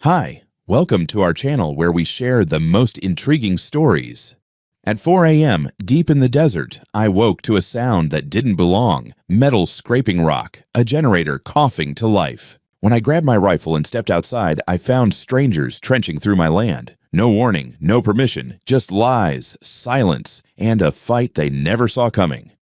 Hi, welcome to our channel where we share the most intriguing stories. At 4 a.m., deep in the desert, I woke to a sound that didn't belong, metal scraping rock, a generator coughing to life. When I grabbed my rifle and stepped outside, I found strangers trenching through my land. No warning, no permission, just lies, silence, and a fight they never saw coming.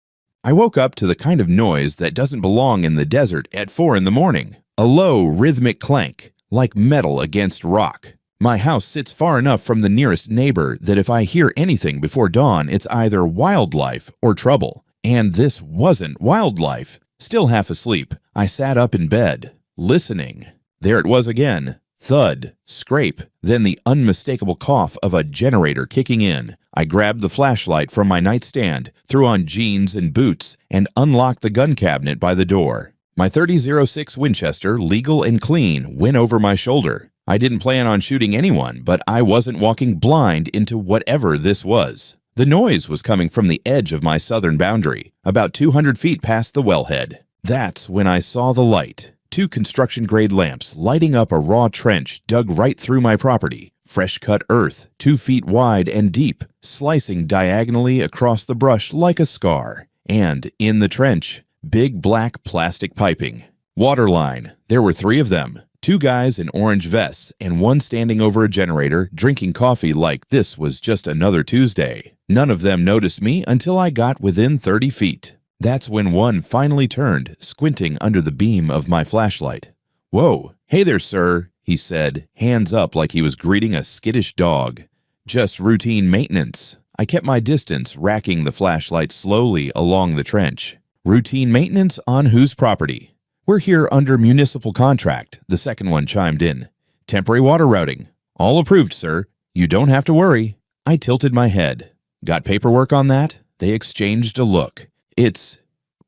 I woke up to the kind of noise that doesn't belong in the desert at 4 in the morning. A low, rhythmic clank, like metal against rock. My house sits far enough from the nearest neighbor that if I hear anything before dawn, it's either wildlife or trouble. And this wasn't wildlife. Still half asleep, I sat up in bed, listening. There it was again. Thud, scrape, then the unmistakable cough of a generator kicking in. I grabbed the flashlight from my nightstand, threw on jeans and boots, and unlocked the gun cabinet by the door. My .30-06 Winchester, legal and clean, went over my shoulder. I didn't plan on shooting anyone, but I wasn't walking blind into whatever this was. The noise was coming from the edge of my southern boundary, about 200 feet past the wellhead. That's when I saw the light. 2 construction-grade lamps lighting up a raw trench dug right through my property. Fresh-cut earth, 2 feet wide and deep, slicing diagonally across the brush like a scar. And in the trench, big black plastic piping. Water line. There were 3 of them. 2 guys in orange vests and one standing over a generator drinking coffee like this was just another Tuesday. None of them noticed me until I got within 30 feet. That's when one finally turned, squinting under the beam of my flashlight. "Whoa, hey there, sir," he said, hands up like he was greeting a skittish dog. "Just routine maintenance." I kept my distance, racking the flashlight slowly along the trench. "Routine maintenance on whose property?" "We're here under municipal contract," the second one chimed in. "Temporary water routing." "All approved, sir. You don't have to worry." I tilted my head. "Got paperwork on that?" They exchanged a look. "It's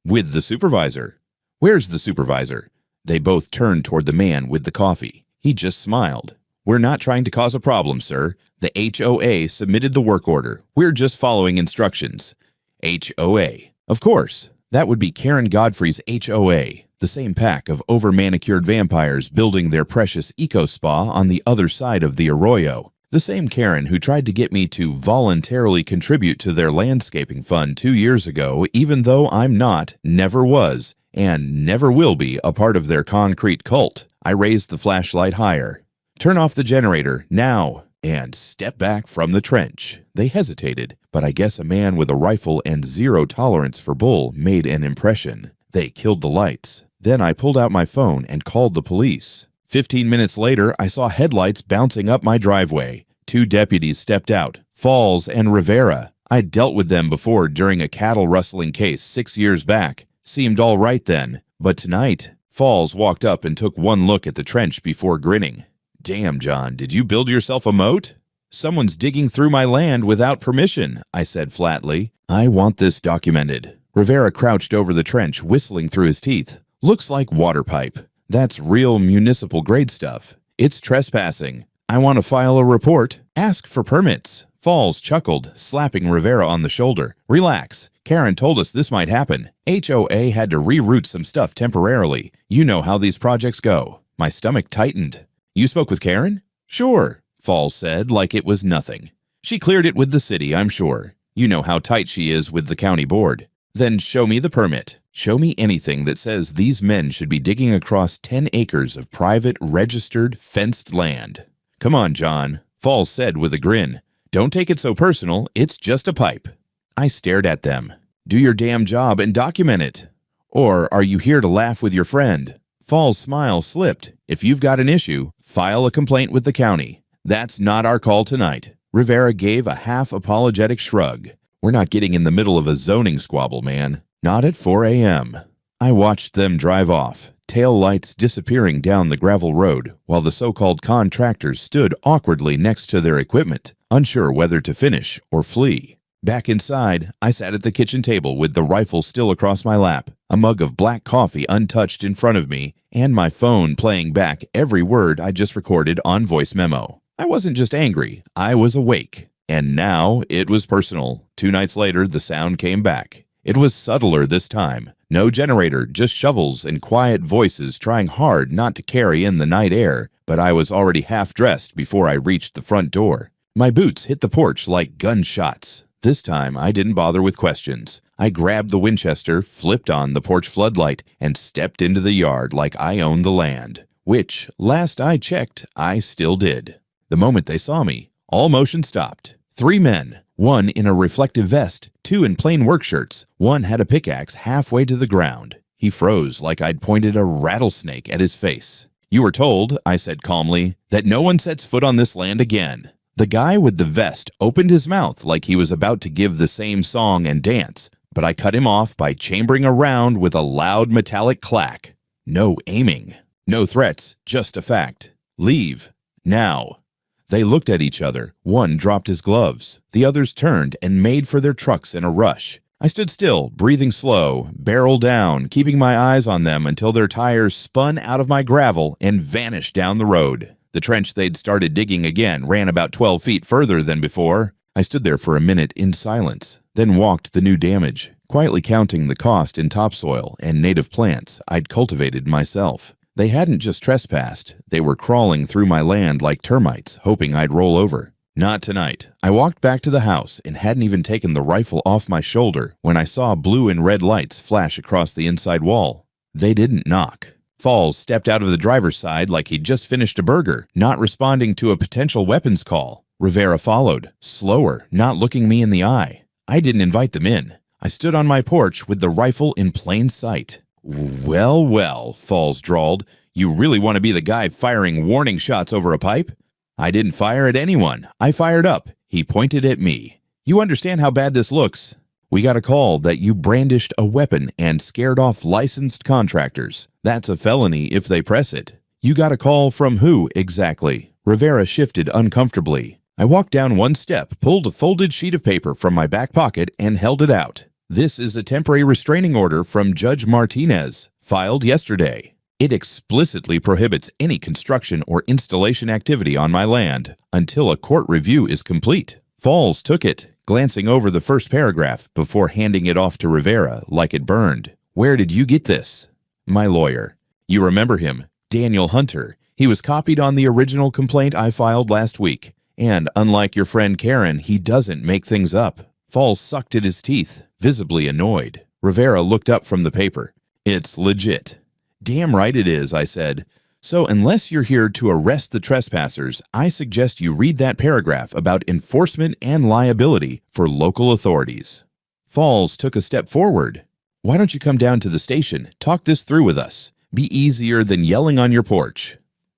with the supervisor." "Where's the supervisor?" They both turned toward the man with the coffee. He just smiled. "We're not trying to cause a problem, sir. The HOA submitted the work order. We're just following instructions." HOA. Of course. That would be Karen Godfrey's HOA, the same pack of over-manicured vampires building their precious eco-spa on the other side of the arroyo. The same Karen who tried to get me to voluntarily contribute to their landscaping fund 2 years ago, even though I'm not, never was, and never will be a part of their concrete cult. I raised the flashlight higher. "Turn off the generator, now!" and step back from the trench. They hesitated, but I guess a man with a rifle and zero tolerance for bull made an impression. They killed the lights. Then I pulled out my phone and called the police. 15 minutes later, I saw headlights bouncing up my driveway. 2 deputies stepped out, Falls and Rivera. I'd dealt with them before during a cattle rustling case 6 years back. Seemed all right then, but tonight, Falls walked up and took one look at the trench before grinning. "Damn, John, did you build yourself a moat?" "Someone's digging through my land without permission," I said flatly. "I want this documented." Rivera crouched over the trench, whistling through his teeth. "Looks like water pipe. That's real municipal grade stuff. It's trespassing. I want to file a report. Ask for permits." Falls chuckled, slapping Rivera on the shoulder. "Relax. Karen told us this might happen. HOA had to reroute some stuff temporarily. You know how these projects go." My stomach tightened. "You spoke with Karen?" "Sure," Falls said like it was nothing. "She cleared it with the city, I'm sure. You know how tight she is with the county board." "Then show me the permit. Show me anything that says these men should be digging across 10 acres of private, registered, fenced land." "Come on, John," Falls said with a grin. "Don't take it so personal. It's just a pipe." I stared at them. "Do your damn job and document it. Or are you here to laugh with your friend?" Falls' smile slipped. "If you've got an issue, file a complaint with the county. That's not our call tonight." Rivera gave a half-apologetic shrug. "We're not getting in the middle of a zoning squabble, man. Not at 4 a.m. I watched them drive off, tail lights disappearing down the gravel road, while the so-called contractors stood awkwardly next to their equipment, unsure whether to finish or flee. Back inside, I sat at the kitchen table with the rifle still across my lap, a mug of black coffee untouched in front of me, and my phone playing back every word I just recorded on voice memo. I wasn't just angry, I was awake. And now it was personal. 2 nights later, the sound came back. It was subtler this time. No generator, just shovels and quiet voices trying hard not to carry in the night air, but I was already half-dressed before I reached the front door. My boots hit the porch like gunshots. This time, I didn't bother with questions. I grabbed the Winchester, flipped on the porch floodlight, and stepped into the yard like I owned the land, which, last I checked, I still did. The moment they saw me, all motion stopped. 3 men, one in a reflective vest, 2 in plain work shirts. One had a pickaxe halfway to the ground. He froze like I'd pointed a rattlesnake at his face. "You were told," I said calmly, "that no one sets foot on this land again." The guy with the vest opened his mouth like he was about to give the same song and dance, but I cut him off by chambering a round with a loud metallic clack. No aiming. No threats, just a fact. "Leave. Now." They looked at each other. One dropped his gloves. The others turned and made for their trucks in a rush. I stood still, breathing slow, barrel down, keeping my eyes on them until their tires spun out of my gravel and vanished down the road. The trench they'd started digging again ran about 12 feet further than before. I stood there for a minute in silence, then walked the new damage, quietly counting the cost in topsoil and native plants I'd cultivated myself. They hadn't just trespassed, they were crawling through my land like termites, hoping I'd roll over. Not tonight. I walked back to the house and hadn't even taken the rifle off my shoulder when I saw blue and red lights flash across the inside wall. They didn't knock. Falls stepped out of the driver's side like he'd just finished a burger, not responding to a potential weapons call. Rivera followed, slower, not looking me in the eye. I didn't invite them in. I stood on my porch with the rifle in plain sight. "Well, well," Falls drawled, "you really want to be the guy firing warning shots over a pipe?" "I didn't fire at anyone. I fired up." He pointed at me. "You understand how bad this looks? We got a call that you brandished a weapon and scared off licensed contractors. That's a felony if they press it." "You got a call from who, exactly?" Rivera shifted uncomfortably. I walked down one step, pulled a folded sheet of paper from my back pocket, and held it out. "This is a temporary restraining order from Judge Martinez, filed yesterday. It explicitly prohibits any construction or installation activity on my land until a court review is complete." Falls took it, glancing over the first paragraph before handing it off to Rivera like it burned. "Where did you get this?" "My lawyer. You remember him, Daniel Hunter. He was copied on the original complaint I filed last week. And unlike your friend Karen, he doesn't make things up." Falls sucked at his teeth, visibly annoyed. Rivera looked up from the paper. "It's legit." "Damn right it is," I said. "So unless you're here to arrest the trespassers, I suggest you read that paragraph about enforcement and liability for local authorities." Falls took a step forward. "Why don't you come down to the station, talk this through with us? Be easier than yelling on your porch."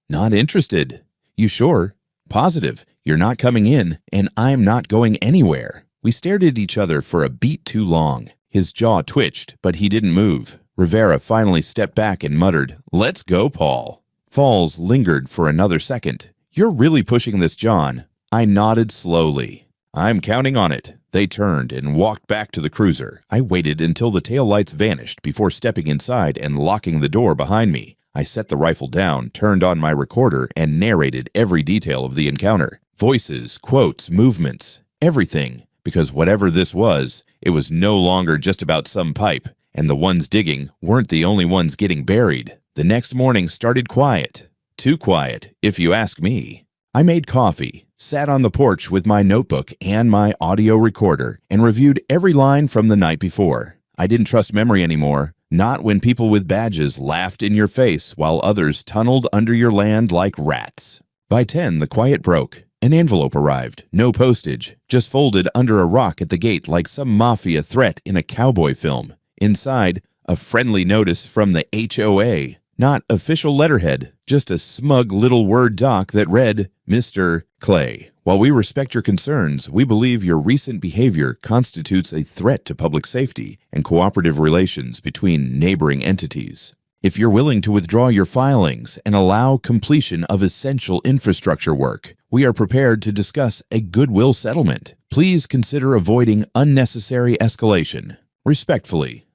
"Not interested." "You sure?" "Positive. You're not coming in, and I'm not going anywhere." We stared at each other for a beat too long. His jaw twitched, but he didn't move. Rivera finally stepped back and muttered, "Let's go, Paul." Falls lingered for another second. "You're really pushing this, John." I nodded slowly. "I'm counting on it." They turned and walked back to the cruiser. I waited until the taillights vanished before stepping inside and locking the door behind me. I set the rifle down, turned on my recorder, and narrated every detail of the encounter. Voices, quotes, movements, everything. Because whatever this was, it was no longer just about some pipe, and the ones digging weren't the only ones getting buried. The next morning started quiet. Too quiet, if you ask me. I made coffee, sat on the porch with my notebook and my audio recorder, and reviewed every line from the night before. I didn't trust memory anymore, not when people with badges laughed in your face while others tunneled under your land like rats. By 10, the quiet broke. An envelope arrived, no postage, just folded under a rock at the gate like some mafia threat in a cowboy film. Inside, a friendly notice from the HOA. Not official letterhead, just a smug little Word doc that read, "Mr. Clay, while we respect your concerns, we believe your recent behavior constitutes a threat to public safety and cooperative relations between neighboring entities. If you're willing to withdraw your filings and allow completion of essential infrastructure work, we are prepared to discuss a goodwill settlement. Please consider avoiding unnecessary escalation. Respectfully,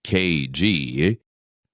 KG."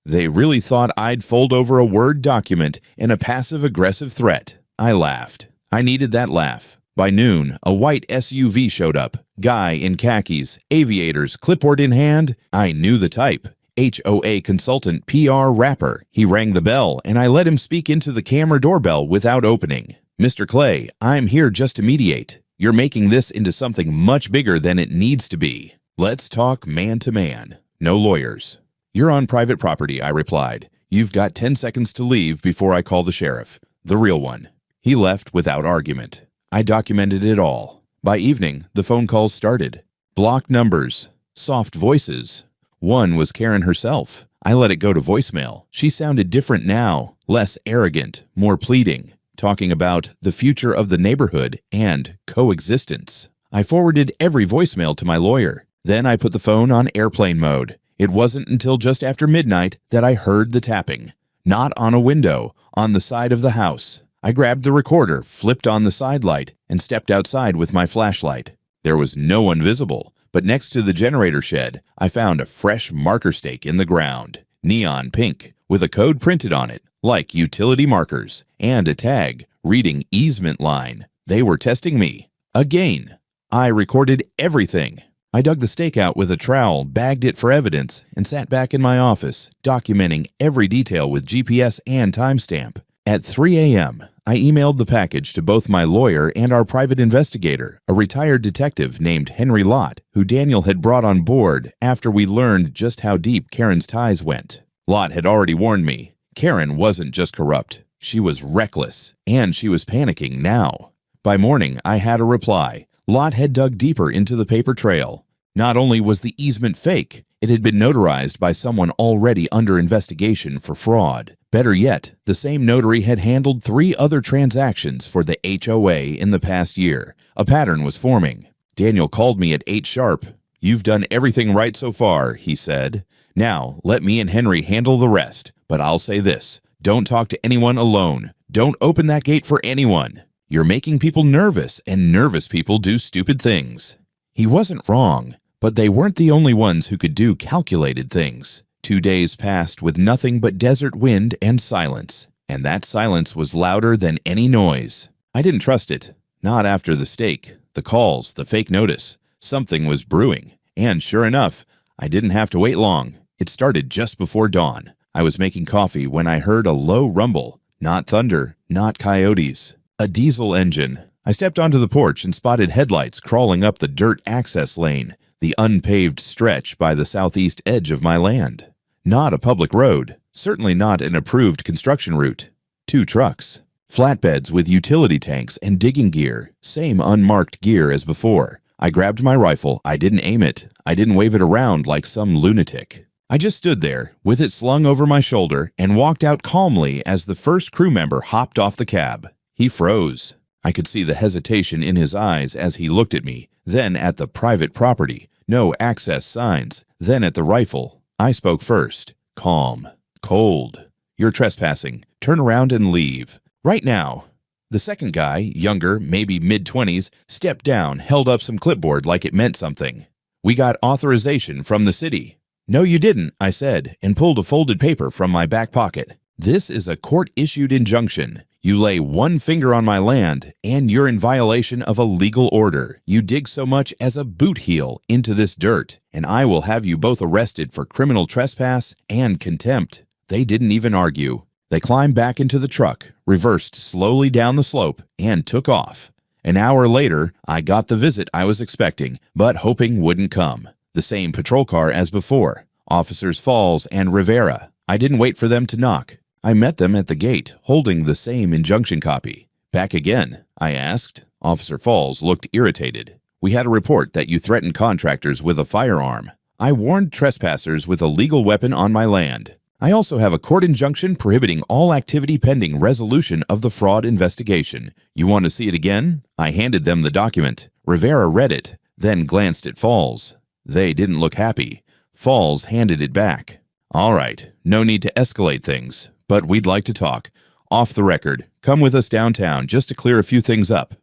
They really thought I'd fold over a Word document in a passive-aggressive threat. I laughed. I needed that laugh. By noon, a white SUV showed up. Guy in khakis, aviators, clipboard in hand. I knew the type. HOA consultant PR rapper. He rang the bell, and I let him speak into the camera doorbell without opening. Mr. Clay, I'm here just to mediate. You're making this into something much bigger than it needs to be. Let's talk man to man. No lawyers. You're on private property, I replied. You've got 10 seconds to leave before I call the sheriff. The real one. He left without argument. I documented it all. By evening, the phone calls started. Blocked numbers. Soft voices. One was Karen herself. I let it go to voicemail. She sounded different now, less arrogant, more pleading, talking about the future of the neighborhood and coexistence. I forwarded every voicemail to my lawyer. Then I put the phone on airplane mode. It wasn't until just after midnight that I heard the tapping. Not on a window, on the side of the house. I grabbed the recorder, flipped on the side light, and stepped outside with my flashlight. There was no one visible, but next to the generator shed, I found a fresh marker stake in the ground, neon pink, with a code printed on it, like utility markers, and a tag reading easement line. They were testing me. Again. I recorded everything. I dug the stake out with a trowel, bagged it for evidence, and sat back in my office, documenting every detail with GPS and timestamp. At 3 a.m., I emailed the package to both my lawyer and our private investigator, a retired detective named Henry Lott, who Daniel had brought on board after we learned just how deep Karen's ties went. Lott had already warned me. Karen wasn't just corrupt. She was reckless, and she was panicking now. By morning, I had a reply. Lott had dug deeper into the paper trail. Not only was the easement fake, it had been notarized by someone already under investigation for fraud. Better yet, the same notary had handled 3 other transactions for the HOA in the past year. A pattern was forming. Daniel called me at 8 sharp. "You've done everything right so far," he said. "Now, let me and Henry handle the rest. But I'll say this, don't talk to anyone alone. Don't open that gate for anyone. You're making people nervous, and nervous people do stupid things." He wasn't wrong, but they weren't the only ones who could do calculated things. 2 days passed with nothing but desert wind and silence, and that silence was louder than any noise. I didn't trust it. Not after the stake, the calls, the fake notice. Something was brewing, and sure enough, I didn't have to wait long. It started just before dawn. I was making coffee when I heard a low rumble. Not thunder, not coyotes. A diesel engine. I stepped onto the porch and spotted headlights crawling up the dirt access lane, the unpaved stretch by the southeast edge of my land. Not a public road, certainly not an approved construction route. 2 trucks. Flatbeds with utility tanks and digging gear, same unmarked gear as before. I grabbed my rifle. I didn't aim it. I didn't wave it around like some lunatic. I just stood there, with it slung over my shoulder, and walked out calmly as the first crew member hopped off the cab. He froze. I could see the hesitation in his eyes as he looked at me, then at the private property, no access signs, then at the rifle. I spoke first. Calm. Cold. "You're trespassing. Turn around and leave. Right now." The second guy, younger, maybe mid-20s, stepped down, held up some clipboard like it meant something. "We got authorization from the city." "No, you didn't," I said, and pulled a folded paper from my back pocket. "This is a court-issued injunction. You lay one finger on my land, and you're in violation of a legal order. You dig so much as a boot heel into this dirt, and I will have you both arrested for criminal trespass and contempt." They didn't even argue. They climbed back into the truck, reversed slowly down the slope, and took off. An hour later, I got the visit I was expecting, but hoping wouldn't come. The same patrol car as before, Officers Falls and Rivera. I didn't wait for them to knock. I met them at the gate, holding the same injunction copy. "Back again?" I asked. Officer Falls looked irritated. "We had a report that you threatened contractors with a firearm. I warned trespassers with a legal weapon on my land. I also have a court injunction prohibiting all activity pending resolution of the fraud investigation. You want to see it again?" I handed them the document. Rivera read it, then glanced at Falls. They didn't look happy. Falls handed it back. "All right, no need to escalate things, but we'd like to talk. Off the record, come with us downtown just to clear a few things up."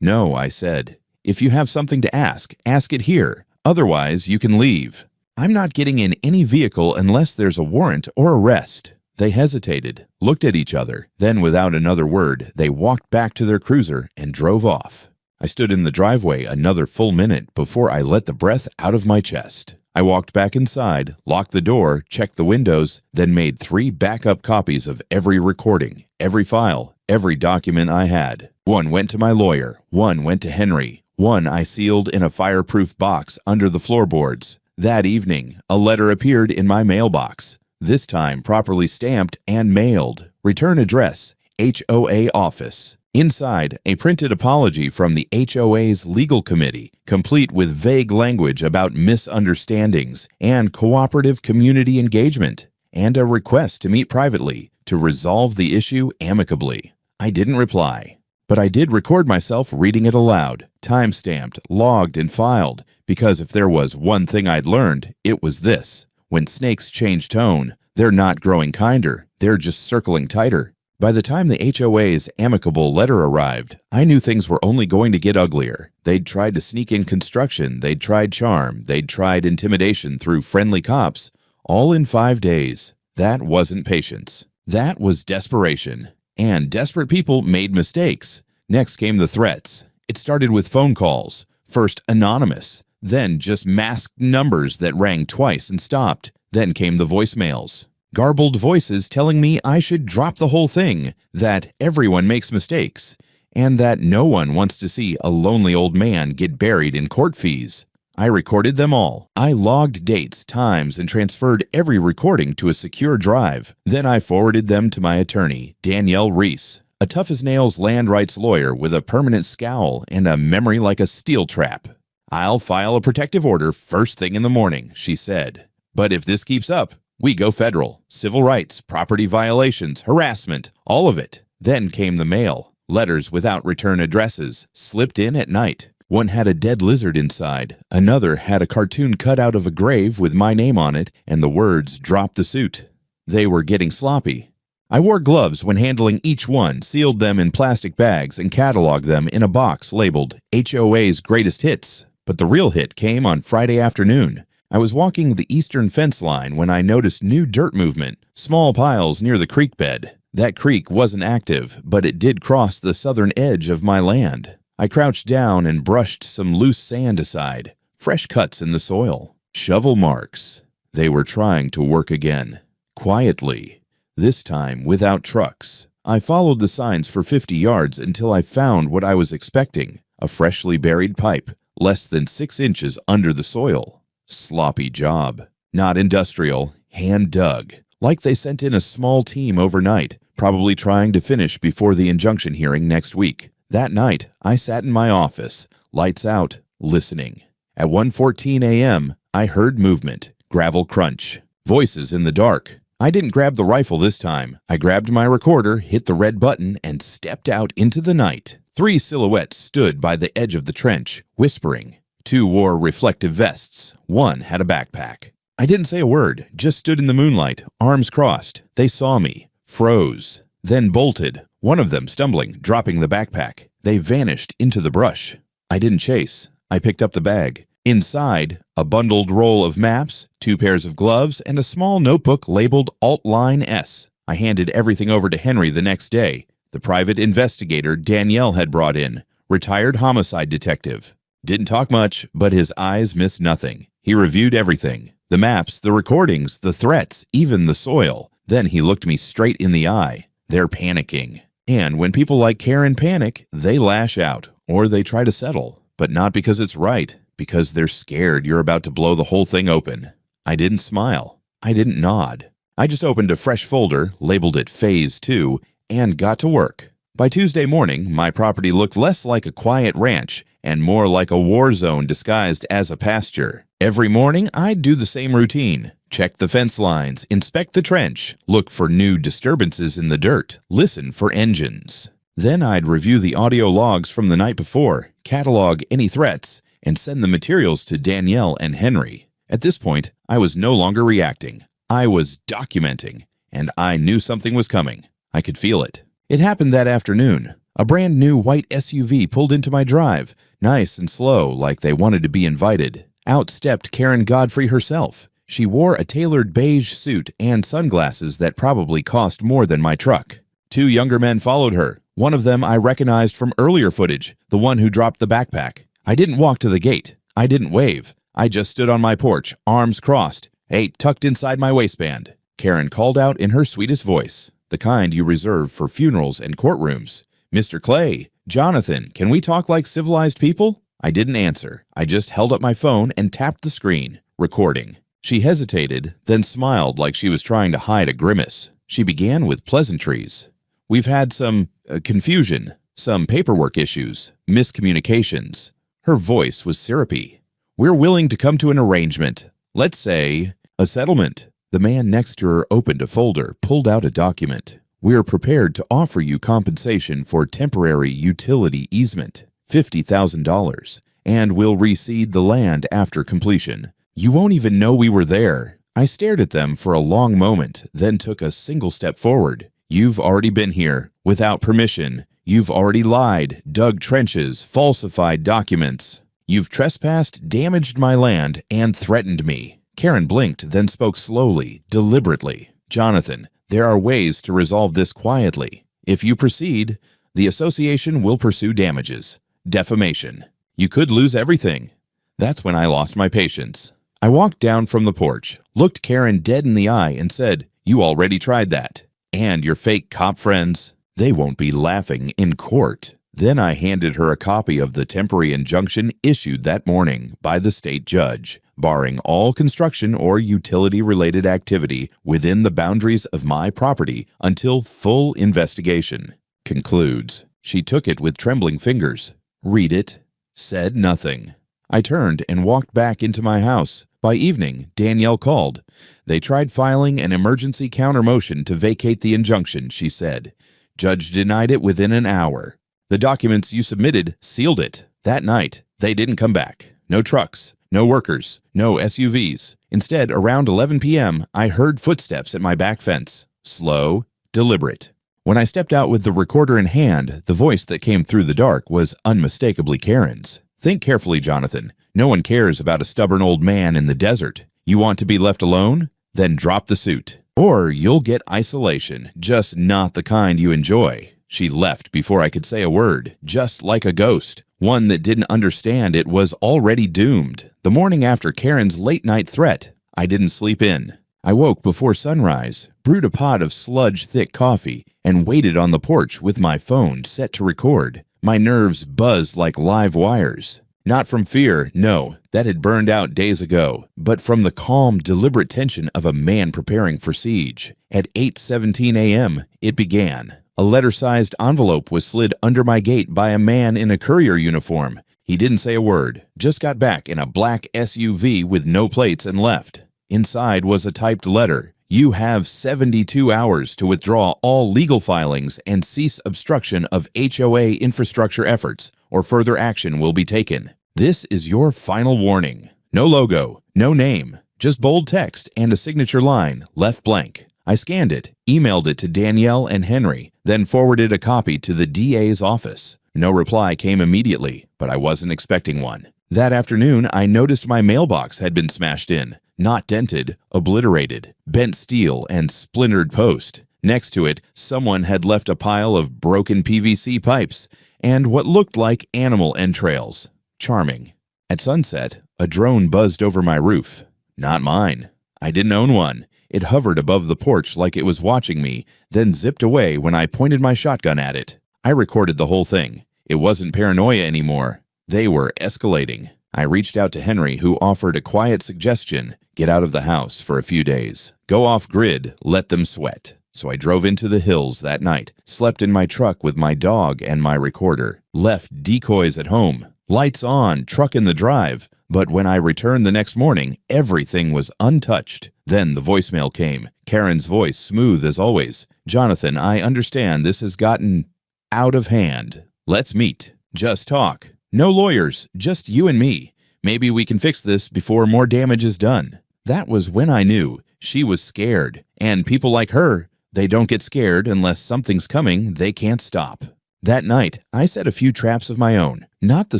"No," I said. "If you have something to ask it here. Otherwise, you can leave. I'm not getting in any vehicle unless there's a warrant or arrest." They hesitated, looked at each other, then without another word, they walked back to their cruiser and drove off. I stood in the driveway another full minute before I let the breath out of my chest. I walked back inside, locked the door, checked the windows, then made 3 backup copies of every recording, every file, every document I had. 1 went to my lawyer, 1 went to Henry, 1 I sealed in a fireproof box under the floorboards. That evening, a letter appeared in my mailbox, this time properly stamped and mailed. Return address, HOA office. Inside, a printed apology from the HOA's legal committee, complete with vague language about misunderstandings and cooperative community engagement, and a request to meet privately to resolve the issue amicably. I didn't reply, but I did record myself reading it aloud, time-stamped, logged, and filed, because if there was one thing I'd learned, it was this. When snakes change tone, they're not growing kinder, they're just circling tighter. By the time the HOA's amicable letter arrived, I knew things were only going to get uglier. They'd tried to sneak in construction, they'd tried charm, they'd tried intimidation through friendly cops, all in 5 days. That wasn't patience. That was desperation. And desperate people made mistakes. Next came the threats. It started with phone calls, first anonymous, then just masked numbers that rang twice and stopped. Then came the voicemails. Garbled voices telling me I should drop the whole thing, that everyone makes mistakes, and that no one wants to see a lonely old man get buried in court fees. I recorded them all. I logged dates, times, and transferred every recording to a secure drive. Then I forwarded them to my attorney, Danielle Reese, a tough-as-nails land rights lawyer with a permanent scowl and a memory like a steel trap. "I'll file a protective order first thing in the morning," she said. "But if this keeps up, we go federal. Civil rights, property violations, harassment, all of it." Then came the mail. Letters without return addresses, slipped in at night. One had a dead lizard inside. Another had a cartoon cut out of a grave with my name on it and the words, "Drop the suit." They were getting sloppy. I wore gloves when handling each one, sealed them in plastic bags, and cataloged them in a box labeled HOA's Greatest Hits. But the real hit came on Friday afternoon. I was walking the eastern fence line when I noticed new dirt movement, small piles near the creek bed. That creek wasn't active, but it did cross the southern edge of my land. I crouched down and brushed some loose sand aside. Fresh cuts in the soil. Shovel marks. They were trying to work again. Quietly. This time without trucks. I followed the signs for 50 yards until I found what I was expecting. A freshly buried pipe, less than 6 inches under the soil. Sloppy job. Not industrial, hand-dug. Like they sent in a small team overnight, probably trying to finish before the injunction hearing next week. That night, I sat in my office, lights out, listening. At 1:14 a.m., I heard movement, gravel crunch, voices in the dark. I didn't grab the rifle this time. I grabbed my recorder, hit the red button, and stepped out into the night. 3 silhouettes stood by the edge of the trench, whispering. 2 wore reflective vests. 1 had a backpack. I didn't say a word, just stood in the moonlight, arms crossed. They saw me, froze, then bolted, one of them stumbling, dropping the backpack. They vanished into the brush. I didn't chase. I picked up the bag. Inside, a bundled roll of maps, 2 pairs of gloves, and a small notebook labeled Alt Line S. I handed everything over to Henry the next day, the private investigator Danielle had brought in, retired homicide detective. Didn't talk much, but his eyes missed nothing. He reviewed everything. The maps, the recordings, the threats, even the soil. Then he looked me straight in the eye. They're panicking. And when people like Karen panic, they lash out, or they try to settle. But not because it's right, because they're scared you're about to blow the whole thing open. I didn't smile. I didn't nod. I just opened a fresh folder, labeled it Phase 2, and got to work. By Tuesday morning, my property looked less like a quiet ranch and more like a war zone disguised as a pasture. Every morning, I'd do the same routine. Check the fence lines, inspect the trench, look for new disturbances in the dirt, listen for engines. Then I'd review the audio logs from the night before, catalog any threats, and send the materials to Danielle and Henry. At this point, I was no longer reacting. I was documenting, and I knew something was coming. I could feel it. It happened that afternoon. A brand new white SUV pulled into my drive, nice and slow, like they wanted to be invited. Out stepped Karen Godfrey herself. She wore a tailored beige suit and sunglasses that probably cost more than my truck. 2 younger men followed her. One of them I recognized from earlier footage, the one who dropped the backpack. I didn't walk to the gate. I didn't wave. I just stood on my porch, arms crossed, hey, tucked inside my waistband. Karen called out in her sweetest voice, the kind you reserve for funerals and courtrooms. Mr. Clay, Jonathan, can we talk like civilized people? I didn't answer. I just held up my phone and tapped the screen, recording. She hesitated, then smiled like she was trying to hide a grimace. She began with pleasantries. We've had some confusion, some paperwork issues, miscommunications. Her voice was syrupy. We're willing to come to an arrangement. Let's say a settlement. The man next to her opened a folder, pulled out a document. We are prepared to offer you compensation for temporary utility easement, $50,000, and we'll reseed the land after completion. You won't even know we were there. I stared at them for a long moment, then took a single step forward. You've already been here, without permission. You've already lied, dug trenches, falsified documents. You've trespassed, damaged my land, and threatened me. Karen blinked, then spoke slowly, deliberately. Jonathan, there are ways to resolve this quietly. If you proceed, the association will pursue damages. Defamation. You could lose everything. That's when I lost my patience. I walked down from the porch, looked Karen dead in the eye, and said, You already tried that. And your fake cop friends, they won't be laughing in court. Then I handed her a copy of the temporary injunction issued that morning by the state judge, barring all construction or utility-related activity within the boundaries of my property until full investigation concludes. She took it with trembling fingers. Read it. Said nothing. I turned and walked back into my house. By evening, Danielle called. They tried filing an emergency counter-motion to vacate the injunction, she said. Judge denied it within an hour. The documents you submitted sealed it. That night, they didn't come back. No trucks, no workers, no SUVs. Instead, around 11 p.m., I heard footsteps at my back fence. Slow, deliberate. When I stepped out with the recorder in hand, the voice that came through the dark was unmistakably Karen's. Think carefully, Jonathan. No one cares about a stubborn old man in the desert. You want to be left alone? Then drop the suit. Or you'll get isolation, just not the kind you enjoy. She left before I could say a word, just like a ghost, one that didn't understand it was already doomed. The morning after Karen's late-night threat, I didn't sleep in. I woke before sunrise, brewed a pot of sludge-thick coffee, and waited on the porch with my phone set to record. My nerves buzzed like live wires. Not from fear, no, that had burned out days ago, but from the calm, deliberate tension of a man preparing for siege. At 8:17 a.m., it began. A letter-sized envelope was slid under my gate by a man in a courier uniform. He didn't say a word, just got back in a black SUV with no plates and left. Inside was a typed letter. You have 72 hours to withdraw all legal filings and cease obstruction of HOA infrastructure efforts, or further action will be taken. This is your final warning. No logo, no name, just bold text and a signature line left blank. I scanned it, emailed it to Danielle and Henry, then forwarded a copy to the DA's office. No reply came immediately, but I wasn't expecting one. That afternoon, I noticed my mailbox had been smashed in. Not dented, obliterated, bent steel and splintered post. Next to it, someone had left a pile of broken PVC pipes and what looked like animal entrails. Charming. At sunset, a drone buzzed over my roof. Not mine. I didn't own one. It hovered above the porch like it was watching me, then zipped away when I pointed my shotgun at it. I recorded the whole thing. It wasn't paranoia anymore. They were escalating. I reached out to Henry, who offered a quiet suggestion. Get out of the house for a few days. Go off-grid, let them sweat. So I drove into the hills that night, slept in my truck with my dog and my recorder, left decoys at home, lights on, truck in the drive. But when I returned the next morning, everything was untouched. Then the voicemail came, Karen's voice smooth as always. Jonathan, I understand this has gotten out of hand. Let's meet. Just talk. No lawyers, just you and me. Maybe we can fix this before more damage is done. That was when I knew she was scared. And people like her, they don't get scared unless something's coming they can't stop. That night, I set a few traps of my own. Not the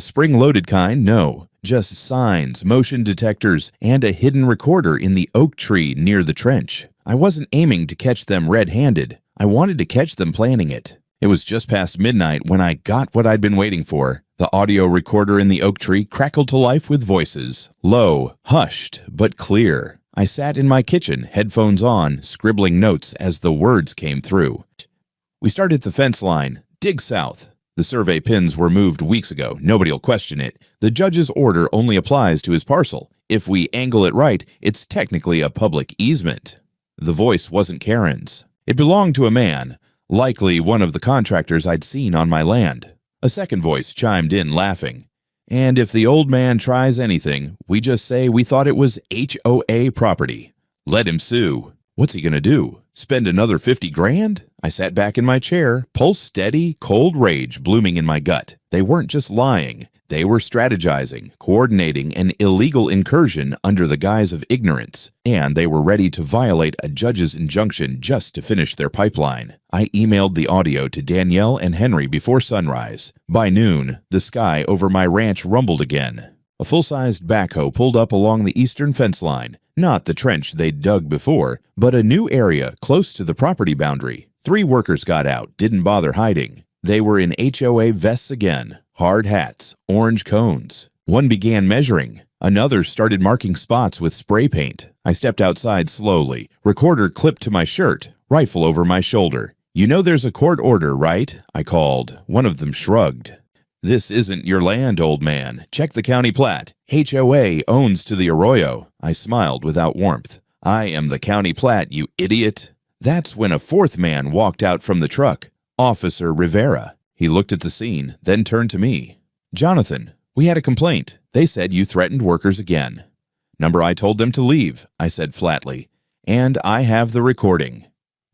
spring-loaded kind, no. Just signs, motion detectors, and a hidden recorder in the oak tree near the trench. I wasn't aiming to catch them red-handed. I wanted to catch them planning it. It was just past midnight when I got what I'd been waiting for. The audio recorder in the oak tree crackled to life with voices. Low, hushed, but clear. I sat in my kitchen, headphones on, scribbling notes as the words came through. We start at the fence line. Dig south. The survey pins were moved weeks ago. Nobody'll question it. The judge's order only applies to his parcel. If we angle it right, it's technically a public easement. The voice wasn't Karen's. It belonged to a man, likely one of the contractors I'd seen on my land. A second voice chimed in, laughing. And if the old man tries anything, we just say we thought it was HOA property. Let him sue. What's he gonna do? Spend another 50 grand? I sat back in my chair, pulse steady, cold rage blooming in my gut. They weren't just lying. They were strategizing, coordinating an illegal incursion under the guise of ignorance, and they were ready to violate a judge's injunction just to finish their pipeline. I emailed the audio to Danielle and Henry before sunrise. By noon, the sky over my ranch rumbled again. A full-sized backhoe pulled up along the eastern fence line, not the trench they'd dug before, but a new area close to the property boundary. 3 workers got out, didn't bother hiding. They were in HOA vests again, hard hats, orange cones. One began measuring. Another started marking spots with spray paint. I stepped outside slowly, recorder clipped to my shirt, rifle over my shoulder. "You know there's a court order, right?" I called. One of them shrugged. "This isn't your land, old man. Check the county plat. HOA owns to the arroyo." I smiled without warmth. "I am the county plat, you idiot." That's when a 4th man walked out from the truck. Officer Rivera. He looked at the scene, then turned to me. "Jonathan, we had a complaint. They said you threatened workers again." "Number I told them to leave," I said flatly. "And I have the recording."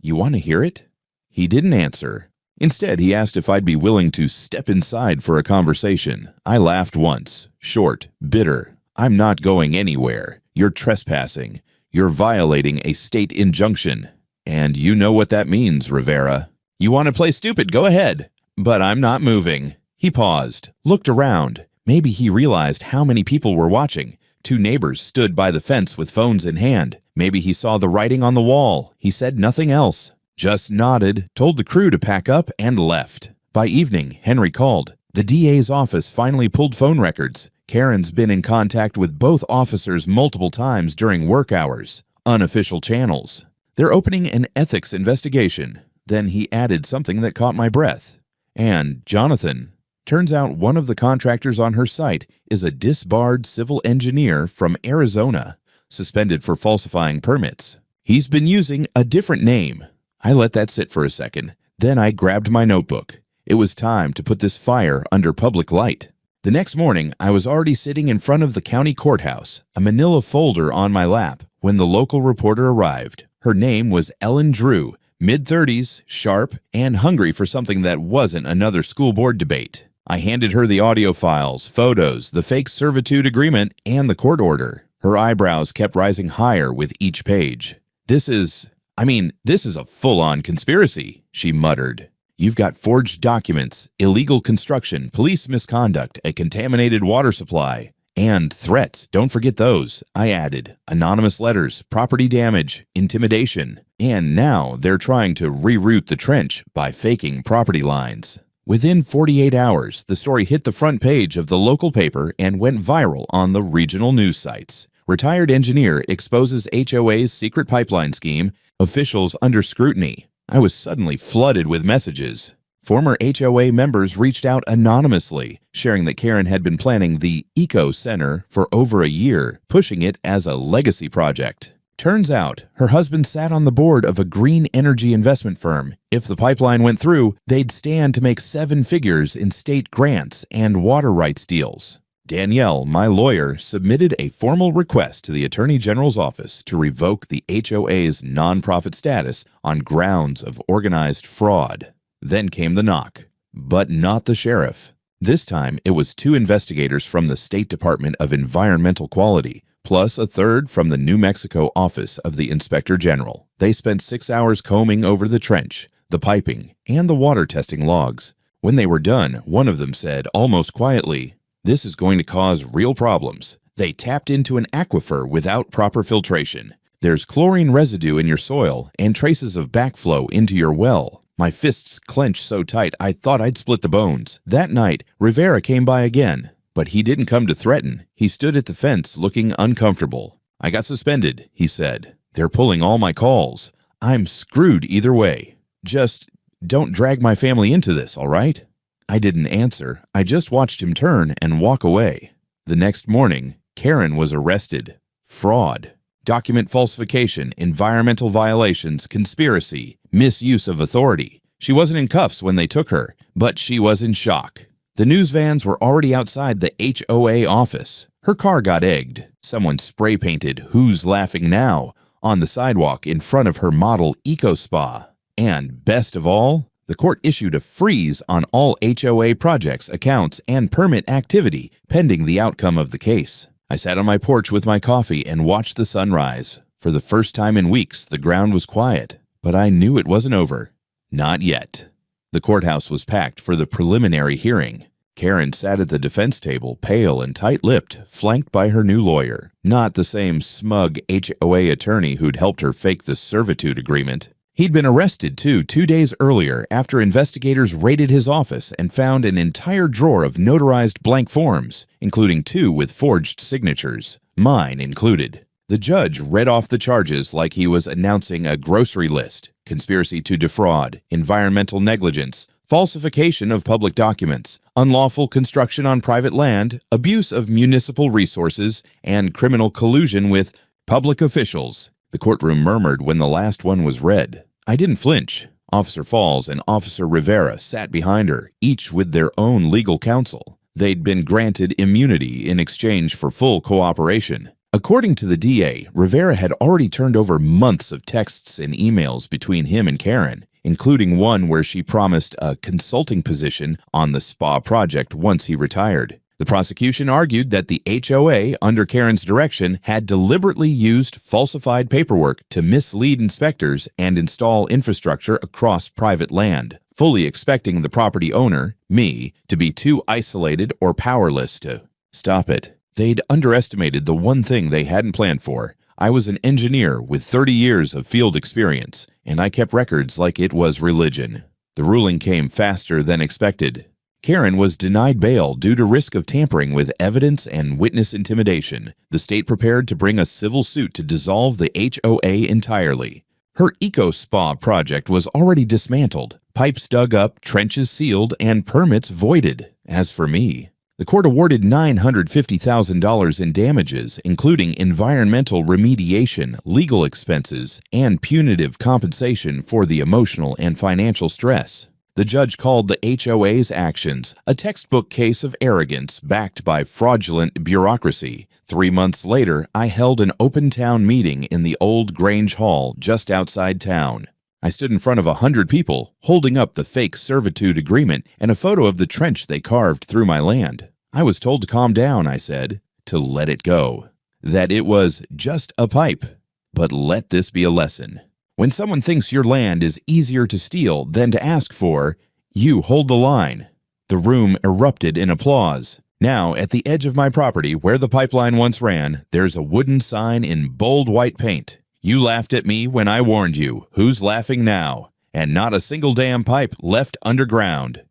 "You want to hear it?" He didn't answer. Instead, he asked if I'd be willing to step inside for a conversation. I laughed once, short, bitter. "I'm not going anywhere. You're trespassing. You're violating a state injunction. And you know what that means, Rivera. You want to play stupid, go ahead. But I'm not moving." He paused, looked around. Maybe he realized how many people were watching. 2 neighbors stood by the fence with phones in hand. Maybe he saw the writing on the wall. He said nothing else. Just nodded, told the crew to pack up, and left. By evening, Henry called. The DA's office finally pulled phone records. Karen's been in contact with both officers multiple times during work hours. Unofficial channels. They're opening an ethics investigation. Then he added something that caught my breath. "And, Jonathan, turns out one of the contractors on her site is a disbarred civil engineer from Arizona, suspended for falsifying permits. He's been using a different name." I let that sit for a second. Then I grabbed my notebook. It was time to put this fire under public light. The next morning, I was already sitting in front of the county courthouse, a manila folder on my lap, when the local reporter arrived. Her name was Ellen Drew, mid-30s, sharp, and hungry for something that wasn't another school board debate. I handed her the audio files, photos, the fake servitude agreement, and the court order. Her eyebrows kept rising higher with each page. This is a full-on conspiracy," she muttered. "You've got forged documents, illegal construction, police misconduct, a contaminated water supply, and threats. Don't forget those," I added. "Anonymous letters, property damage, intimidation. And now they're trying to reroute the trench by faking property lines." Within 48 hours, the story hit the front page of the local paper and went viral on the regional news sites. Retired engineer exposes HOA's secret pipeline scheme. Officials under scrutiny. I was suddenly flooded with messages. Former HOA members reached out anonymously, sharing that Karen had been planning the Eco Center for over a year, pushing it as a legacy project. Turns out, her husband sat on the board of a green energy investment firm. If the pipeline went through, they'd stand to make 7 figures in state grants and water rights deals. Danielle, my lawyer, submitted a formal request to the Attorney General's office to revoke the HOA's nonprofit status on grounds of organized fraud. Then came the knock, but not the sheriff. This time, it was 2 investigators from the State Department of Environmental Quality, plus a third from the New Mexico office of the Inspector General. They spent 6 hours combing over the trench, the piping, and the water testing logs. When they were done, one of them said, almost quietly, "This is going to cause real problems. They tapped into an aquifer without proper filtration. There's chlorine residue in your soil and traces of backflow into your well. My fists clenched so tight I thought I'd split the bones. That night, Rivera came by again, but he didn't come to threaten. He stood at the fence looking uncomfortable. "I got suspended," he said. "They're pulling all my calls. I'm screwed either way. Just don't drag my family into this, all right?" I didn't answer. I just watched him turn and walk away. The next morning, Karen was arrested. Fraud, document falsification, environmental violations, conspiracy, misuse of authority. She wasn't in cuffs when they took her, but she was in shock. The news vans were already outside the HOA office. Her car got egged. Someone spray-painted "Who's Laughing Now" on the sidewalk in front of her model eco spa. And best of all, the court issued a freeze on all HOA projects, accounts, and permit activity pending the outcome of the case. I sat on my porch with my coffee and watched the sunrise. For the first time in weeks, the ground was quiet, but I knew it wasn't over. Not yet. The courthouse was packed for the preliminary hearing. Karen sat at the defense table, pale and tight-lipped, flanked by her new lawyer. Not the same smug HOA attorney who'd helped her fake the servitude agreement. He'd been arrested, too, 2 days earlier after investigators raided his office and found an entire drawer of notarized blank forms, including 2 with forged signatures, mine included. The judge read off the charges like he was announcing a grocery list: conspiracy to defraud, environmental negligence, falsification of public documents, unlawful construction on private land, abuse of municipal resources, and criminal collusion with public officials. The courtroom murmured when the last one was read. I didn't flinch. Officer Falls and Officer Rivera sat behind her, each with their own legal counsel. They'd been granted immunity in exchange for full cooperation. According to the DA, Rivera had already turned over months of texts and emails between him and Karen, including one where she promised a consulting position on the spa project once he retired. The prosecution argued that the HOA, under Karen's direction, had deliberately used falsified paperwork to mislead inspectors and install infrastructure across private land, fully expecting the property owner, me, to be too isolated or powerless to stop it. They'd underestimated the one thing they hadn't planned for. I was an engineer with 30 years of field experience, and I kept records like it was religion. The ruling came faster than expected. Karen was denied bail due to risk of tampering with evidence and witness intimidation. The state prepared to bring a civil suit to dissolve the HOA entirely. Her eco spa project was already dismantled, pipes dug up, trenches sealed, and permits voided. As for me, the court awarded $950,000 in damages, including environmental remediation, legal expenses, and punitive compensation for the emotional and financial stress. The judge called the HOA's actions a textbook case of arrogance backed by fraudulent bureaucracy. 3 months later, I held an open town meeting in the old Grange Hall just outside town. I stood in front of 100 people, holding up the fake servitude agreement and a photo of the trench they carved through my land. I was told to calm down, I said, to let it go, that it was just a pipe. But let this be a lesson. When someone thinks your land is easier to steal than to ask for, you hold the line. The room erupted in applause. Now, at the edge of my property, where the pipeline once ran, there's a wooden sign in bold white paint. You laughed at me when I warned you. Who's laughing now? And not a single damn pipe left underground.